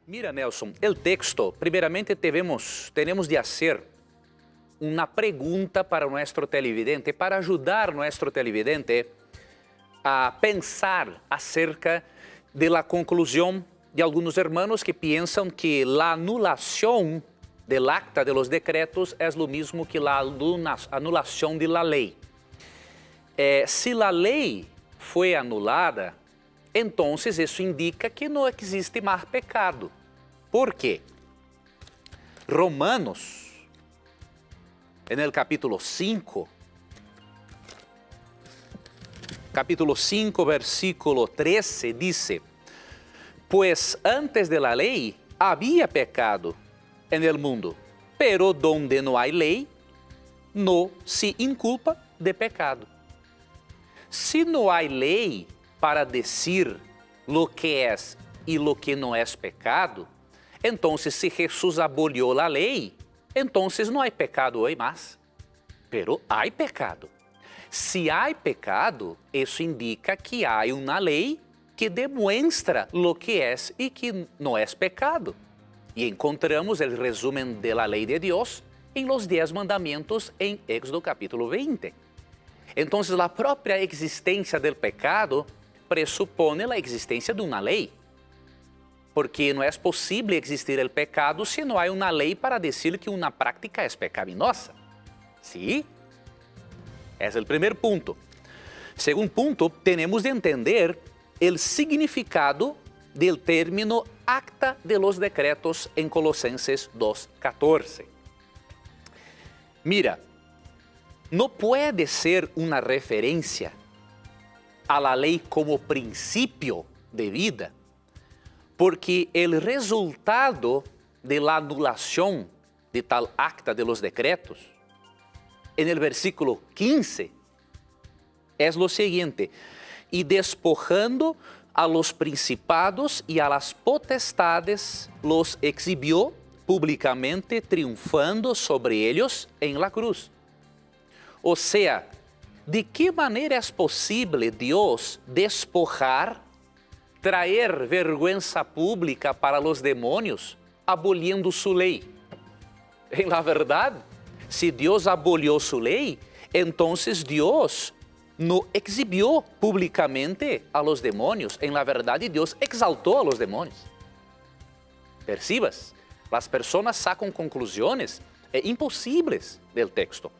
Mira, Nelson, el texto, primeramente tenemos de hacer una pregunta para nuestro televidente, para ayudar a nuestro televidente a pensar acerca de la conclusión de algunos hermanos que piensan que la anulación del acta de los decretos es lo mismo que la anulación de la ley. Si la ley fue anulada, entonces eso indica que no existe más pecado. ¿Por qué? Romanos, en el capítulo 5, versículo 13, dice: pues antes de la ley había pecado en el mundo, pero donde no hay ley, no se inculpa de pecado. Si no hay ley para decir lo que es y lo que no es pecado, entonces si Jesús abolió la ley, entonces no hay pecado hoy más. Pero hay pecado. Si hay pecado, eso indica que hay una ley que demuestra lo que es y que no es pecado. Y encontramos el resumen de la ley de Dios en los 10 mandamientos en Éxodo capítulo 20. Entonces la propia existencia del pecado presupone la existencia de una ley. Porque no es posible existir el pecado si no hay una ley para decir que una práctica es pecaminosa. ¿Sí? Es el primer punto. Segundo punto, tenemos de entender el significado del término acta de los decretos en Colosenses 2:14. Mira, no puede ser una referencia a la ley como principio de vida, porque el resultado de la anulación de tal acta de los decretos, en el versículo 15, es lo siguiente: y despojando a los principados y a las potestades, los exhibió públicamente, triunfando sobre ellos en la cruz. O sea, ¿de qué manera es posible Dios despojar, traer vergüenza pública para los demonios, aboliendo su ley? En la verdad, si Dios abolió su ley, entonces Dios no exhibió públicamente a los demonios. En la verdad, Dios exaltó a los demonios. ¿Percibas? Las personas sacan conclusiones imposibles del texto.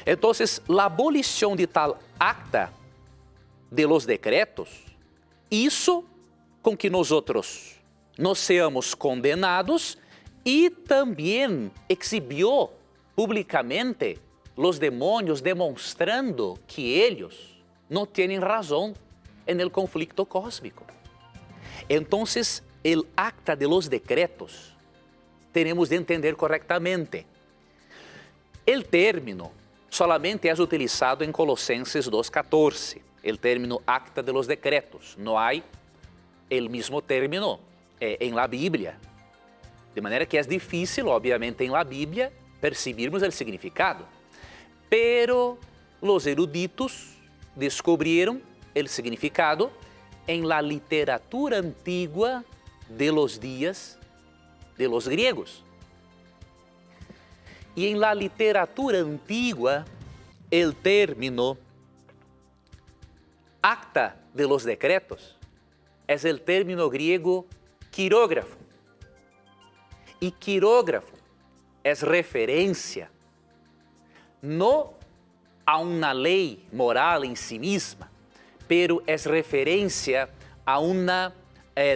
Entonces, la abolición de tal acta de los decretos hizo con que nosotros no seamos condenados y también exhibió públicamente los demonios, demostrando que ellos no tienen razón en el conflicto cósmico. Entonces, el acta de los decretos tenemos de entender correctamente. El término solamente es utilizado en Colosenses 2:14, el término acta de los decretos. No hay el mismo término en la Biblia. De manera que es difícil, obviamente, en la Biblia percibirmos el significado. Pero los eruditos descubrieron el significado en la literatura antigua de los días de los griegos. Y en la literatura antigua, el término acta de los decretos es el término griego quirógrafo. Y quirógrafo es referencia no a una ley moral en sí misma, pero es referencia a una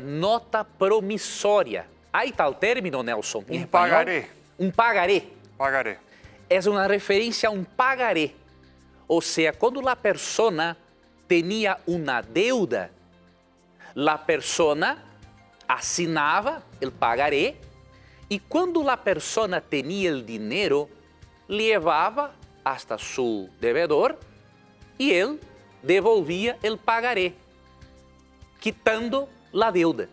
nota promisória. ¿Hay tal término, Nelson? Un pagaré. Un pagaré. Pagaré. Es una referencia a un pagaré. O sea, cuando la persona tenía una deuda, la persona assinaba el pagaré y cuando la persona tenía el dinero, llevaba hasta su devedor y él devolvía el pagaré, quitando la deuda.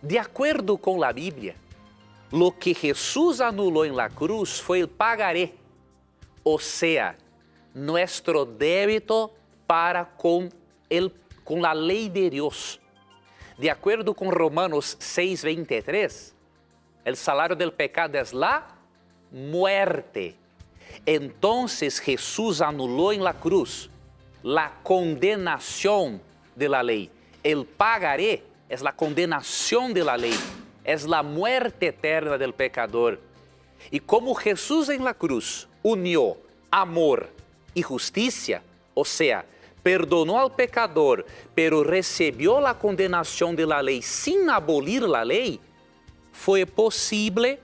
De acuerdo con la Biblia, lo que Jesús anuló en la cruz fue el pagaré, o sea, nuestro débito para con la ley de Dios. De acuerdo com Romanos 6:23, o salário del pecado é la muerte. Entonces Jesús anuló en la cruz la condenación de la ley. El pagaré es la condenación de la ley, es la muerte eterna del pecador. Y como Jesús en la cruz unió amor y justicia, o sea, perdonó al pecador, pero recibió la condenación de la ley sin abolir la ley, fue posible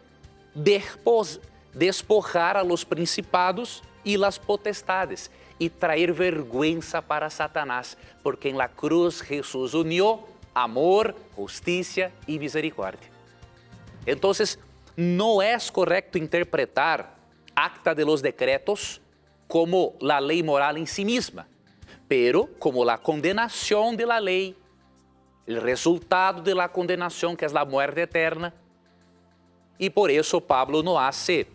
despojar a los principados y las potestades y traer vergüenza para Satanás, porque en la cruz Jesús unió amor, justicia y misericordia. Entonces, no es correcto interpretar Acta de los Decretos como la ley moral en sí misma, pero como la condenación de la ley, el resultado de la condenación, que es la muerte eterna. Y por eso Pablo no hace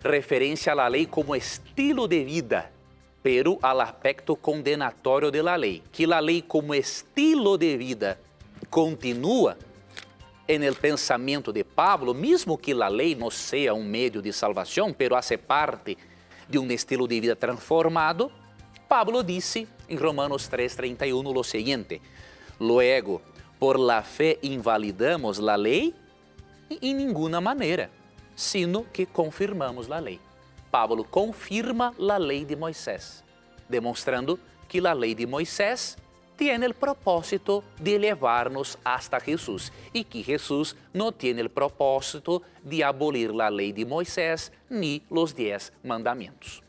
referencia a la ley como estilo de vida, pero al aspecto condenatorio de la ley, que la ley como estilo de vida continúa en el pensamiento de Pablo, mismo que la ley no sea un medio de salvación, pero hace parte de un estilo de vida transformado. Pablo dice en Romanos 3:31 lo siguiente: luego, por la fe invalidamos la ley en ninguna manera, sino que confirmamos la ley. Pablo confirma la ley de Moisés, demostrando que la ley de Moisés tiene el propósito de llevarnos hasta Jesús y que Jesús no tiene el propósito de abolir la ley de Moisés ni los 10 mandamientos.